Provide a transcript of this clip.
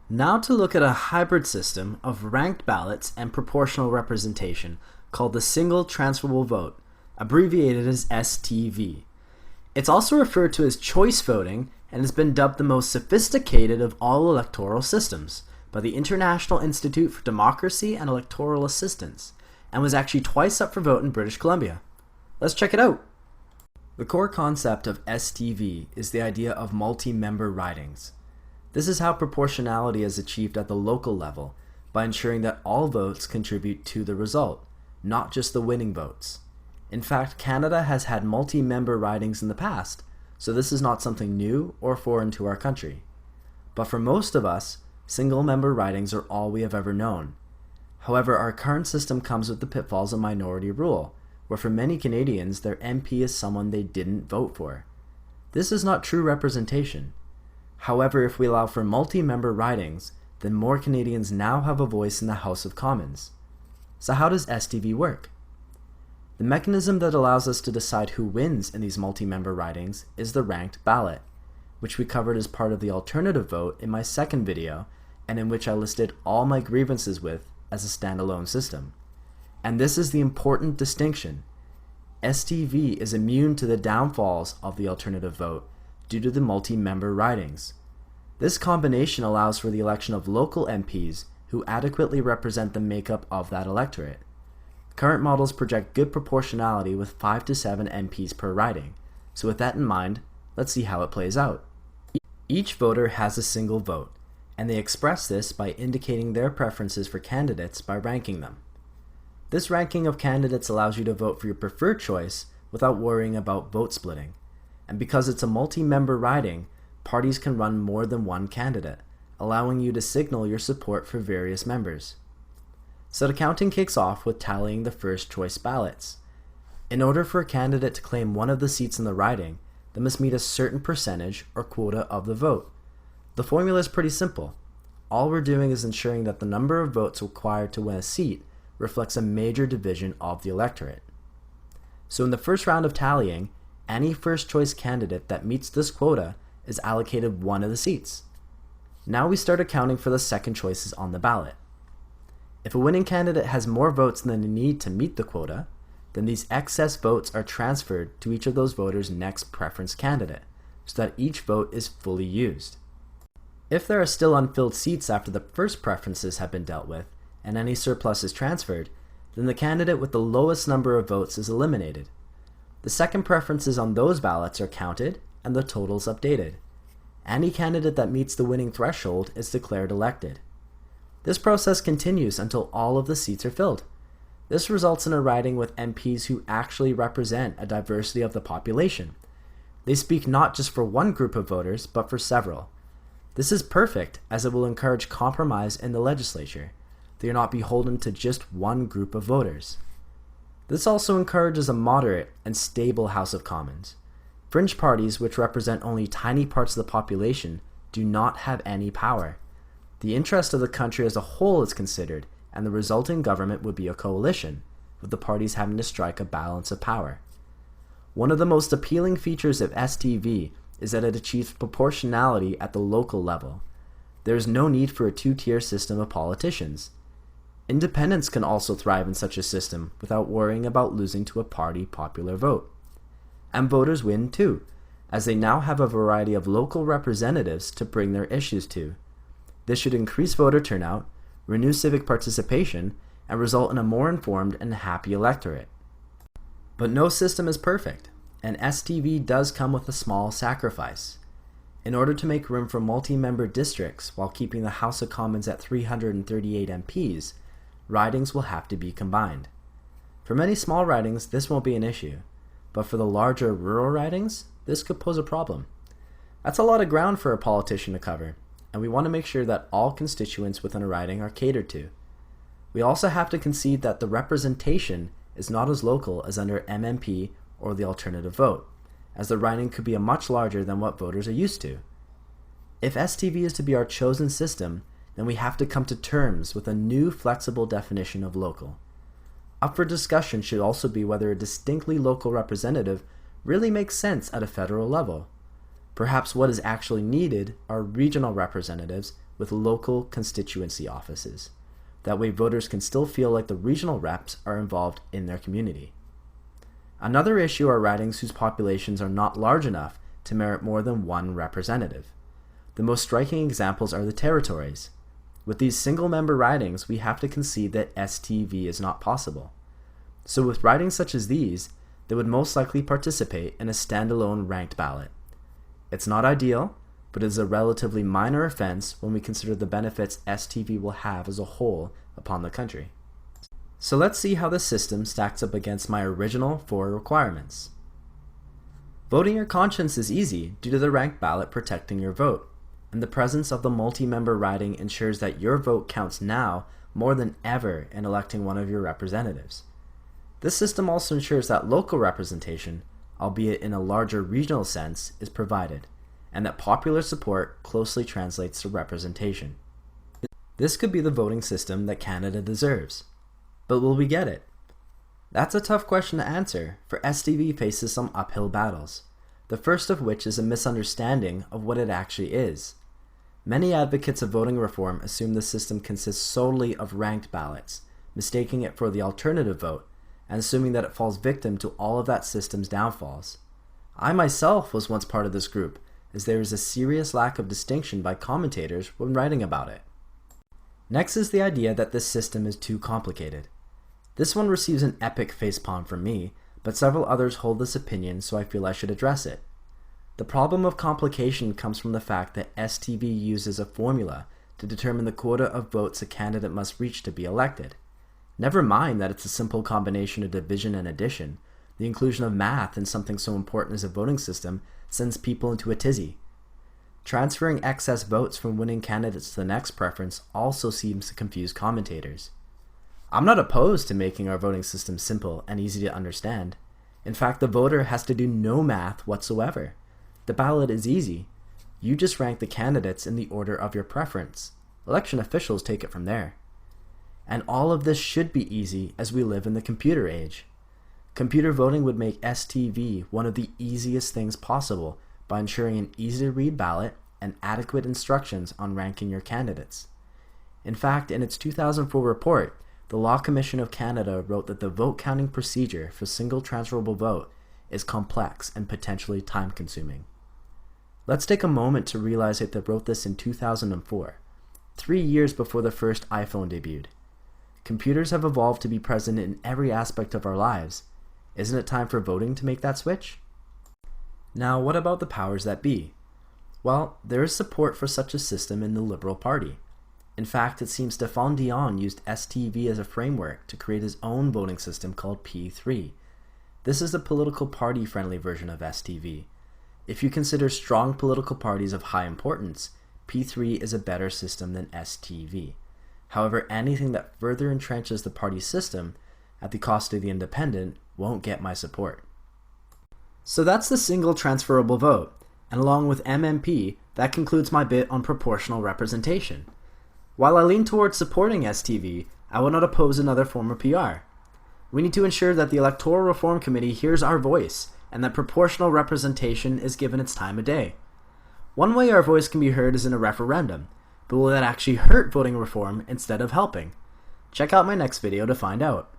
Now to look at a hybrid system of ranked ballots and proportional representation called the single transferable vote, abbreviated as STV. It's also referred to as choice voting and has been dubbed the most sophisticated of all electoral systems by the International Institute for Democracy and Electoral Assistance, and was actually twice up for vote in British Columbia. Let's check it out. The core concept of STV is the idea of multi-member ridings. This is how proportionality is achieved at the local level by ensuring that all votes contribute to the result, not just the winning votes. In fact, Canada has had multi-member ridings in the past, so this is not something new or foreign to our country. But for most of us, single-member ridings are all we have ever known. However, our current system comes with the pitfalls of minority rule, where for many Canadians, their MP is someone they didn't vote for. This is not true representation. However, if we allow for multi-member ridings, then more Canadians now have a voice in the House of Commons. So how does STV work? The mechanism that allows us to decide who wins in these multi-member ridings is the ranked ballot, which we covered as part of the alternative vote in my second video, and in which I listed all my grievances with as a standalone system. And this is the important distinction. STV is immune to the downfalls of the alternative vote due to the multi-member ridings. This combination allows for the election of local MPs who adequately represent the makeup of that electorate. Current models project good proportionality with 5 to 7 MPs per riding, so with that in mind, let's see how it plays out. Each voter has a single vote, and they express this by indicating their preferences for candidates by ranking them. This ranking of candidates allows you to vote for your preferred choice without worrying about vote splitting. And because it's a multi-member riding, parties can run more than one candidate, allowing you to signal your support for various members. So the counting kicks off with tallying the first choice ballots. In order for a candidate to claim one of the seats in the riding, they must meet a certain percentage or quota of the vote. The formula is pretty simple. All we're doing is ensuring that the number of votes required to win a seat reflects a major division of the electorate. So in the first round of tallying, any first choice candidate that meets this quota is allocated one of the seats. Now we start accounting for the second choices on the ballot. If a winning candidate has more votes than they need to meet the quota, then these excess votes are transferred to each of those voters' next preference candidate, so that each vote is fully used. If there are still unfilled seats after the first preferences have been dealt with, and any surplus is transferred, then the candidate with the lowest number of votes is eliminated. The second preferences on those ballots are counted and the totals updated. Any candidate that meets the winning threshold is declared elected. This process continues until all of the seats are filled. This results in a riding with MPs who actually represent a diversity of the population. They speak not just for one group of voters, but for several. This is perfect, as it will encourage compromise in the legislature. They are not beholden to just one group of voters. This also encourages a moderate and stable House of Commons. Fringe parties, which represent only tiny parts of the population, do not have any power. The interest of the country as a whole is considered, and the resulting government would be a coalition, with the parties having to strike a balance of power. One of the most appealing features of STV is that it achieves proportionality at the local level. There is no need for a two-tier system of politicians. Independents can also thrive in such a system without worrying about losing to a party popular vote. And voters win too, as they now have a variety of local representatives to bring their issues to. This should increase voter turnout, renew civic participation, and result in a more informed and happy electorate. But no system is perfect, and STV does come with a small sacrifice. In order to make room for multi-member districts while keeping the House of Commons at 338 MPs, ridings will have to be combined. For many small ridings, this won't be an issue, but for the larger rural ridings, this could pose a problem. That's a lot of ground for a politician to cover, and we want to make sure that all constituents within a riding are catered to. We also have to concede that the representation is not as local as under MMP or the alternative vote, as the riding could be much larger than what voters are used to. If STV is to be our chosen system, then we have to come to terms with a new flexible definition of local. Up for discussion should also be whether a distinctly local representative really makes sense at a federal level. Perhaps what is actually needed are regional representatives with local constituency offices. That way voters can still feel like the regional reps are involved in their community. Another issue are ridings whose populations are not large enough to merit more than one representative. The most striking examples are the territories. With these single-member ridings, we have to concede that STV is not possible. So with ridings such as these, they would most likely participate in a standalone ranked ballot. It's not ideal, but it is a relatively minor offense when we consider the benefits STV will have as a whole upon the country. So let's see how the system stacks up against my original 4 requirements. Voting your conscience is easy due to the ranked ballot protecting your vote, and the presence of the multi-member riding ensures that your vote counts now more than ever in electing one of your representatives. This system also ensures that local representation, albeit in a larger regional sense, is provided, and that popular support closely translates to representation. This could be the voting system that Canada deserves. But will we get it? That's a tough question to answer, for STV faces some uphill battles, the first of which is a misunderstanding of what it actually is. Many advocates of voting reform assume the system consists solely of ranked ballots, mistaking it for the alternative vote, and assuming that it falls victim to all of that system's downfalls. I myself was once part of this group, as there is a serious lack of distinction by commentators when writing about it. Next is the idea that this system is too complicated. This one receives an epic facepalm from me, but several others hold this opinion, so I feel I should address it. The problem of complication comes from the fact that STV uses a formula to determine the quota of votes a candidate must reach to be elected. Never mind that it's a simple combination of division and addition. The inclusion of math in something so important as a voting system sends people into a tizzy. Transferring excess votes from winning candidates to the next preference also seems to confuse commentators. I'm not opposed to making our voting system simple and easy to understand. In fact, the voter has to do no math whatsoever. The ballot is easy. You just rank the candidates in the order of your preference. Election officials take it from there. And all of this should be easy as we live in the computer age. Computer voting would make STV one of the easiest things possible by ensuring an easy-to-read ballot and adequate instructions on ranking your candidates. In fact, in its 2004 report, the Law Commission of Canada wrote that the vote counting procedure for single transferable vote is complex and potentially time-consuming. Let's take a moment to realize that they wrote this in 2004, 3 years before the first iPhone debuted. Computers have evolved to be present in every aspect of our lives. Isn't it time for voting to make that switch? Now, what about the powers that be? Well, there is support for such a system in the Liberal Party. In fact, it seems Stéphane Dion used STV as a framework to create his own voting system called P3. This is the political party-friendly version of STV. If you consider strong political parties of high importance, P3 is a better system than STV. However, anything that further entrenches the party system at the cost of the independent won't get my support. So that's the single transferable vote, and along with MMP, that concludes my bit on proportional representation. While I lean towards supporting STV, I will not oppose another form of PR. We need to ensure that the Electoral Reform Committee hears our voice and that proportional representation is given its time of day. One way our voice can be heard is in a referendum, but will that actually hurt voting reform instead of helping? Check out my next video to find out.